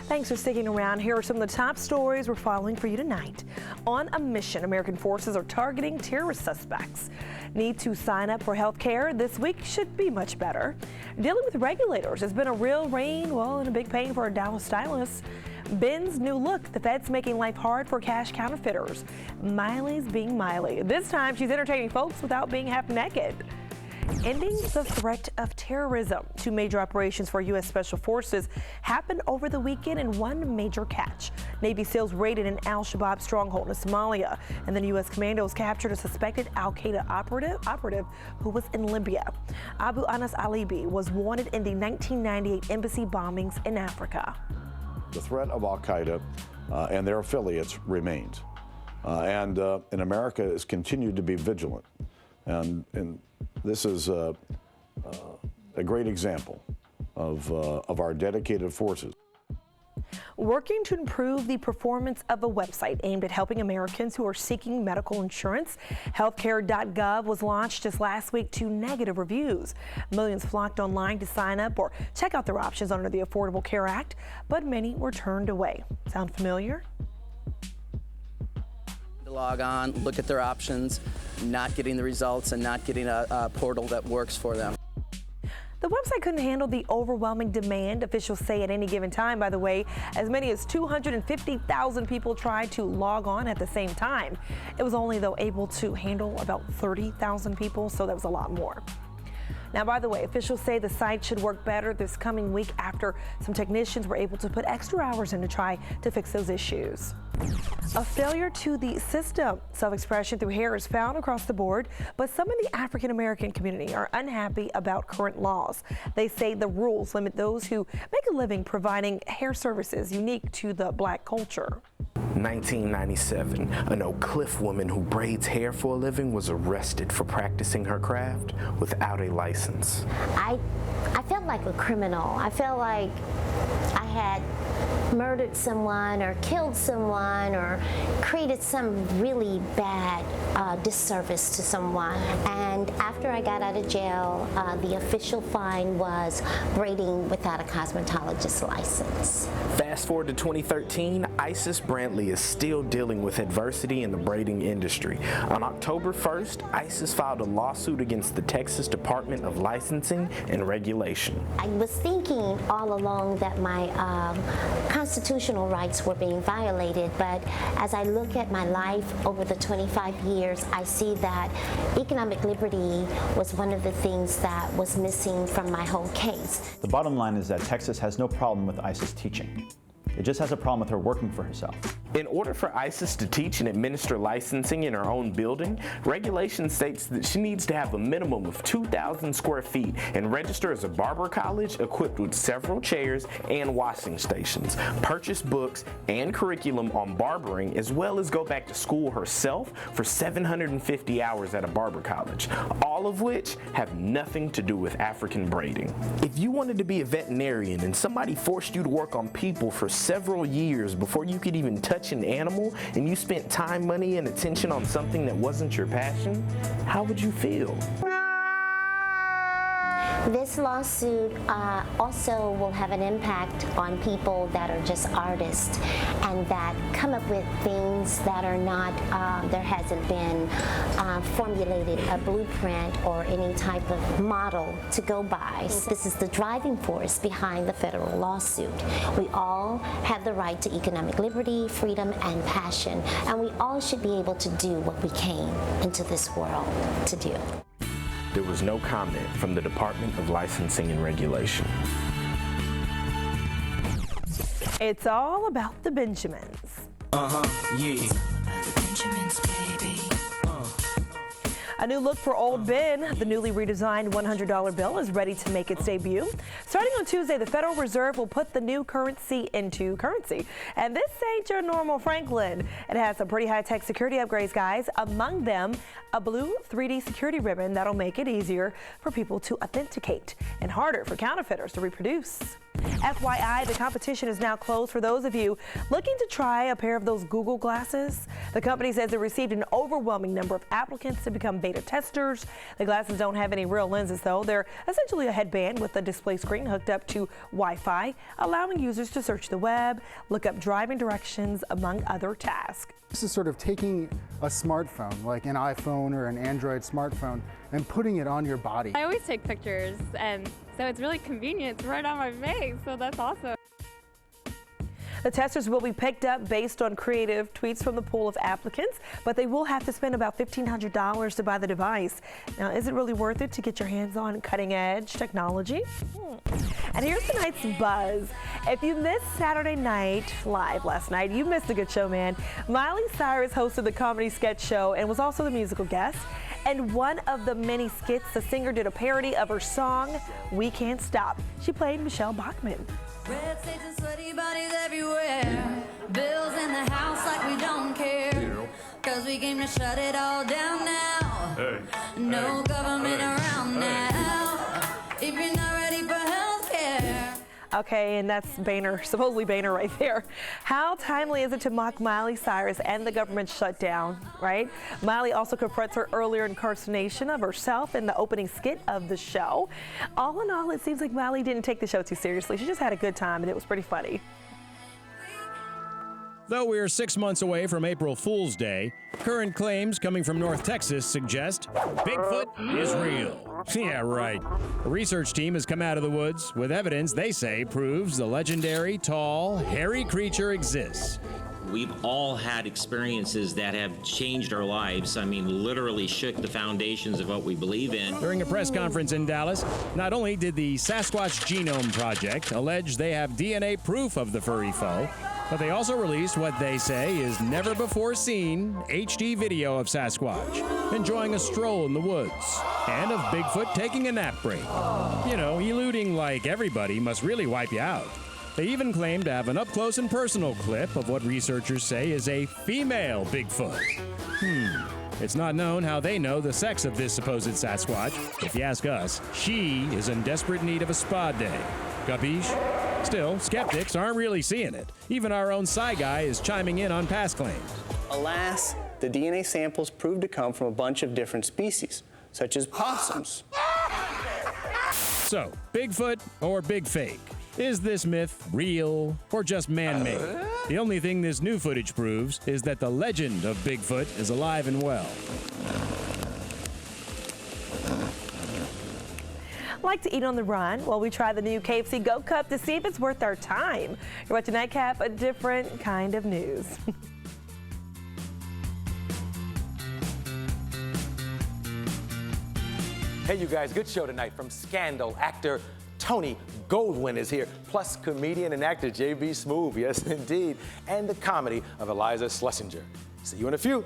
Thanks for sticking around. Here are some of the top stories we're following for you tonight. On a mission, American forces are targeting terrorist suspects. Need to sign up for health care this week should be much better. Dealing with regulators has been a real reign, and a big pain for a Dallas stylist. Ben's new look, the Fed's making life hard for cash counterfeiters. Miley's being Miley. This time she's entertaining folks without being half naked. Ending the threat of terrorism. Two major operations for U.S. Special Forces happened over the weekend in one major catch. Navy SEALs raided an al-Shabaab stronghold in Somalia, and then U.S. commandos captured a suspected al-Qaeda operative who was in Libya. Abu Anas Alibi was wanted in the 1998 embassy bombings in Africa. The threat of al-Qaeda and their affiliates remains, and America has continued to be vigilant, and this is a great example of our dedicated forces. Working to improve the performance of a website aimed at helping Americans who are seeking medical insurance, healthcare.gov was launched just last week to negative reviews. Millions flocked online to sign up or check out their options under the Affordable Care Act, but many were turned away. Sound familiar? Log on, look at their options, not getting the results and not getting a portal that works for them. The website couldn't handle the overwhelming demand, officials say, at any given time. By the way, as many as 250,000 people tried to log on at the same time. It was only, though, able to handle about 30,000 people, so that was a lot more. Now, by the way, officials say the site should work better this coming week after some technicians were able to put extra hours in to try to fix those issues. A failure to the system. Self-expression through hair is found across the board, but some in the African American community are unhappy about current laws. They say the rules limit those who make a living providing hair services unique to the Black culture. 1997, an Oak Cliff woman who braids hair for a living was arrested for practicing her craft without a license. I felt like a criminal. I felt like I had murdered someone or killed someone or created some really bad disservice to someone. And after I got out of jail, the official fine was braiding without a cosmetologist's license. Fast forward to 2013, Isis Brantley is still dealing with adversity in the braiding industry. On October 1st, Isis filed a lawsuit against the Texas Department of Licensing and Regulation. I was thinking all along that my constitutional rights were being violated, but as I look at my life over the 25 years, I see that economic liberty was one of the things that was missing from my whole case. The bottom line is that Texas has no problem with Isis teaching. It just has a problem with her working for herself. In order for Isis to teach and administer licensing in her own building, regulation states that she needs to have a minimum of 2,000 square feet and register as a barber college equipped with several chairs and washing stations, purchase books and curriculum on barbering, as well as go back to school herself for 750 hours at a barber college, all of which have nothing to do with African braiding. If you wanted to be a veterinarian and somebody forced you to work on people for several years before you could even touch an animal, and you spent time, money, and attention on something that wasn't your passion, how would you feel? This lawsuit also will have an impact on people that are just artists and that come up with things that are not, there hasn't been formulated a blueprint or any type of model to go by. This is the driving force behind the federal lawsuit. We all have the right to economic liberty, freedom, and passion, and we all should be able to do what we came into this world to do. There was no comment from the Department of Licensing and Regulation. It's all about the Benjamins. Yeah. Benjamins, baby. A new look for Old Ben. The newly redesigned $100 bill is ready to make its debut. Starting on Tuesday, the Federal Reserve will put the new currency into currency. And this ain't your normal Franklin. It has some pretty high-tech security upgrades, guys. Among them, a blue 3D security ribbon that'll make it easier for people to authenticate and harder for counterfeiters to reproduce. FYI, the competition is now closed for those of you looking to try a pair of those Google glasses. The company says it received an overwhelming number of applicants to become beta testers. The glasses don't have any real lenses, though. They're essentially a headband with a display screen hooked up to Wi-Fi, allowing users to search the web, look up driving directions, among other tasks. This is sort of taking a smartphone, like an iPhone or an Android smartphone, and putting it on your body. I always take pictures, and so it's really convenient. It's right on my face, so that's awesome. The testers will be picked up based on creative tweets from the pool of applicants, but they will have to spend about $1,500 to buy the device. Now, is it really worth it to get your hands on cutting-edge technology? And here's tonight's buzz. If you missed Saturday Night Live last night, you missed a good show, man. Miley Cyrus hosted the comedy sketch show and was also the musical guest. And one of the many skits, the singer did a parody of her song, We Can't Stop. She played Michelle Bachmann. Red states and sweaty bodies everywhere. Bills in the house like we don't care. Cause we came to shut it all down now. No government around now. If you're not ready for health care. Okay, and that's Boehner, supposedly Boehner right there. How timely is it to mock Miley Cyrus and the government shutdown, right? Miley also confronts her earlier incarnation of herself in the opening skit of the show. All in all, it seems like Miley didn't take the show too seriously. She just had a good time, and it was pretty funny. Though we're 6 months away from April Fool's Day, current claims coming from North Texas suggest Bigfoot is real. Yeah, right. A research team has come out of the woods with evidence they say proves the legendary, tall, hairy creature exists. We've all had experiences that have changed our lives. I mean, literally shook the foundations of what we believe in. During a press conference in Dallas, not only did the Sasquatch Genome Project allege they have DNA proof of the furry foe, but they also released what they say is never-before-seen HD video of Sasquatch enjoying a stroll in the woods and of Bigfoot taking a nap break. You know, eluding like everybody must really wipe you out. They even claim to have an up-close and personal clip of what researchers say is a female Bigfoot. It's not known how they know the sex of this supposed Sasquatch. If you ask us, she is in desperate need of a spa day. Capiche? Still, skeptics aren't really seeing it. Even our own Sci Guy is chiming in on past claims. Alas, the DNA samples proved to come from a bunch of different species, such as possums. So, Bigfoot or Big Fake? Is this myth real or just man-made? The only thing this new footage proves is that the legend of Bigfoot is alive and well. Like to eat on the run? Well, we try the new KFC Go Cup to see if it's worth our time. You're watching Nightcap, a different kind of news. Hey, you guys, good show tonight from Scandal. Actor Tony Goldwyn is here, plus comedian and actor J.B. Smoove, yes indeed, and the comedy of Eliza Schlesinger. See you in a few.